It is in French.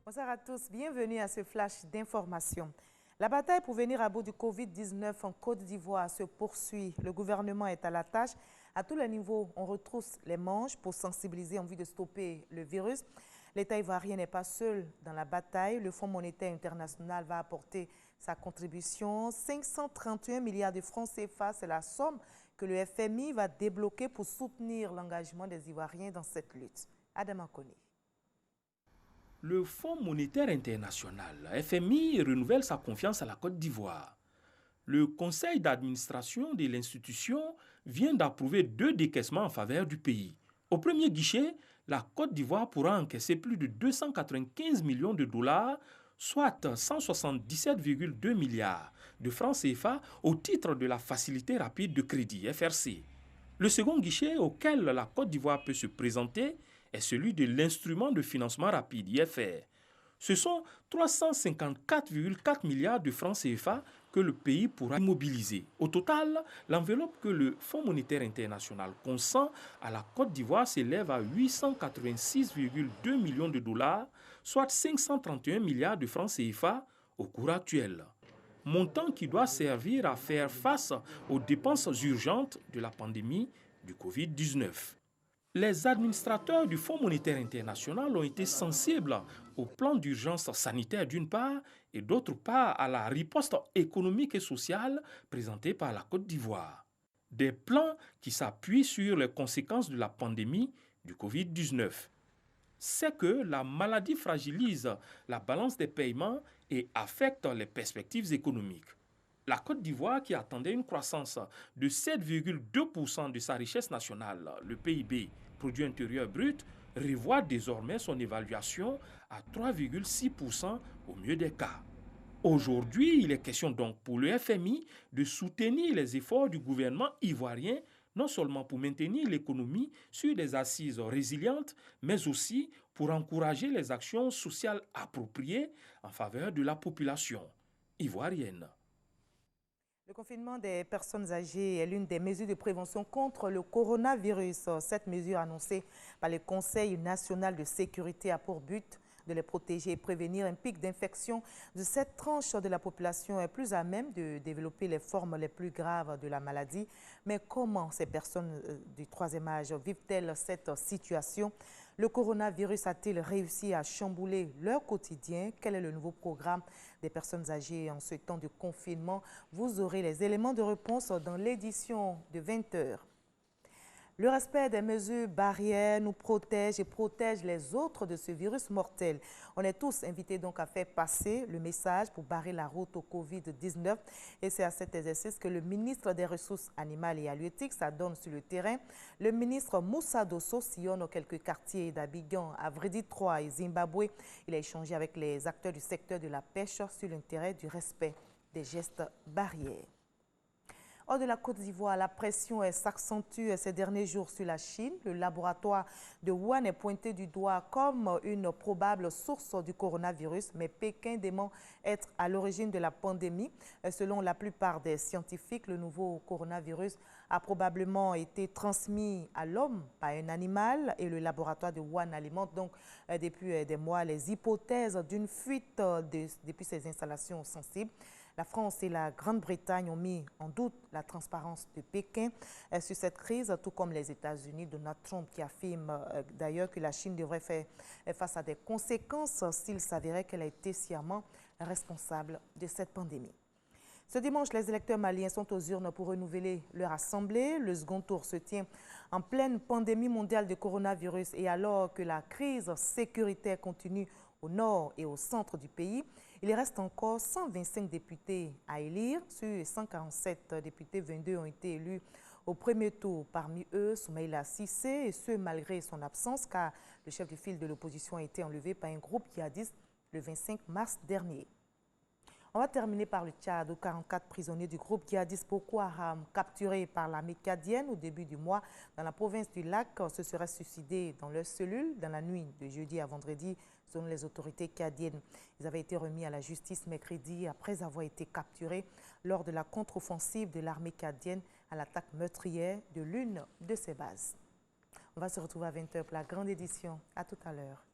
Bonsoir à tous, bienvenue à ce flash d'information. La bataille pour venir à bout du Covid-19 en Côte d'Ivoire se poursuit. Le gouvernement est à la tâche. À tous les niveaux, on retrousse les manches pour sensibiliser en vue de stopper le virus. L'État ivoirien n'est pas seul dans la bataille. Le Fonds monétaire international va apporter sa contribution. 531 milliards de francs CFA, c'est la somme que le FMI va débloquer pour soutenir l'engagement des Ivoiriens dans cette lutte. Adam Akoni. Le Fonds monétaire international, FMI, renouvelle sa confiance à la Côte d'Ivoire. Le conseil d'administration de l'institution vient d'approuver 2 décaissements en faveur du pays. Au premier guichet, la Côte d'Ivoire pourra encaisser plus de 295 millions de dollars, soit 177,2 milliards de francs CFA au titre de la facilité rapide de crédit, FRC. Le second guichet auquel la Côte d'Ivoire peut se présenter est celui de l'instrument de financement rapide, IFR. Ce sont 354,4 milliards de francs CFA que le pays pourra mobiliser. Au total, l'enveloppe que le Fonds monétaire international consent à la Côte d'Ivoire s'élève à 886,2 millions de dollars, soit 531 milliards de francs CFA au cours actuel. Montant qui doit servir à faire face aux dépenses urgentes de la pandémie du Covid-19. Les administrateurs du Fonds monétaire international ont été sensibles au plan d'urgence sanitaire d'une part et d'autre part à la riposte économique et sociale présentée par la Côte d'Ivoire. Des plans qui s'appuient sur les conséquences de la pandémie du Covid-19. C'est que la maladie fragilise la balance des paiements et affecte les perspectives économiques. La Côte d'Ivoire, qui attendait une croissance de 7,2% de sa richesse nationale, le PIB, produit intérieur brut, revoit désormais son évaluation à 3,6% au mieux des cas. Aujourd'hui, il est question donc pour le FMI de soutenir les efforts du gouvernement ivoirien, non seulement pour maintenir l'économie sur des assises résilientes, mais aussi pour encourager les actions sociales appropriées en faveur de la population ivoirienne. Le confinement des personnes âgées est l'une des mesures de prévention contre le coronavirus. Cette mesure annoncée par le Conseil national de sécurité a pour but de les protéger et prévenir un pic d'infection de cette tranche de la population est plus à même de développer les formes les plus graves de la maladie. Mais comment ces personnes du troisième âge vivent-elles cette situation? Le coronavirus a-t-il réussi à chambouler leur quotidien? Quel est le nouveau programme des personnes âgées en ce temps de confinement? Vous aurez les éléments de réponse dans l'édition de 20h. Le respect des mesures barrières nous protège et protège les autres de ce virus mortel. On est tous invités donc à faire passer le message pour barrer la route au Covid-19. Et c'est à cet exercice que le ministre des Ressources animales et halieutiques s'adonne sur le terrain. Le ministre Moussa Dosso sillonne quelques quartiers d'Abidjan, Avridi 3 et Zimbabwe. Il a échangé avec les acteurs du secteur de la pêche sur l'intérêt du respect des gestes barrières. Hors de la Côte d'Ivoire, la pression s'accentue ces derniers jours sur la Chine. Le laboratoire de Wuhan est pointé du doigt comme une probable source du coronavirus, mais Pékin dément être à l'origine de la pandémie. Selon la plupart des scientifiques, le nouveau coronavirus a probablement été transmis à l'homme par un animal et le laboratoire de Wuhan alimente donc depuis des mois les hypothèses d'une fuite depuis ces installations sensibles. La France et la Grande-Bretagne ont mis en doute la transparence de Pékin sur cette crise, tout comme les États-Unis. Donald Trump qui affirme d'ailleurs que la Chine devrait faire face à des conséquences s'il s'avérait qu'elle a été sciemment responsable de cette pandémie. Ce dimanche, les électeurs maliens sont aux urnes pour renouveler leur assemblée. Le second tour se tient en pleine pandémie mondiale de coronavirus et alors que la crise sécuritaire continue au nord et au centre du pays. Il reste encore 125 députés à élire. Sur 147 députés, 22 ont été élus au premier tour. Parmi eux, Soumaïla Cissé, et ce malgré son absence, car le chef du file de l'opposition a été enlevé par un groupe djihadiste le 25 mars dernier. On va terminer par le Tchad, où 44 prisonniers du groupe djihadiste Boko Haram, capturés par l'armée tchadienne au début du mois dans la province du Lac, se seraient suicidés dans leur cellule dans la nuit de jeudi à vendredi, selon les autorités tchadiennes. Ils avaient été remis à la justice mercredi après avoir été capturés lors de la contre-offensive de l'armée tchadienne à l'attaque meurtrière de l'une de ses bases. On va se retrouver à 20h pour la grande édition. À tout à l'heure.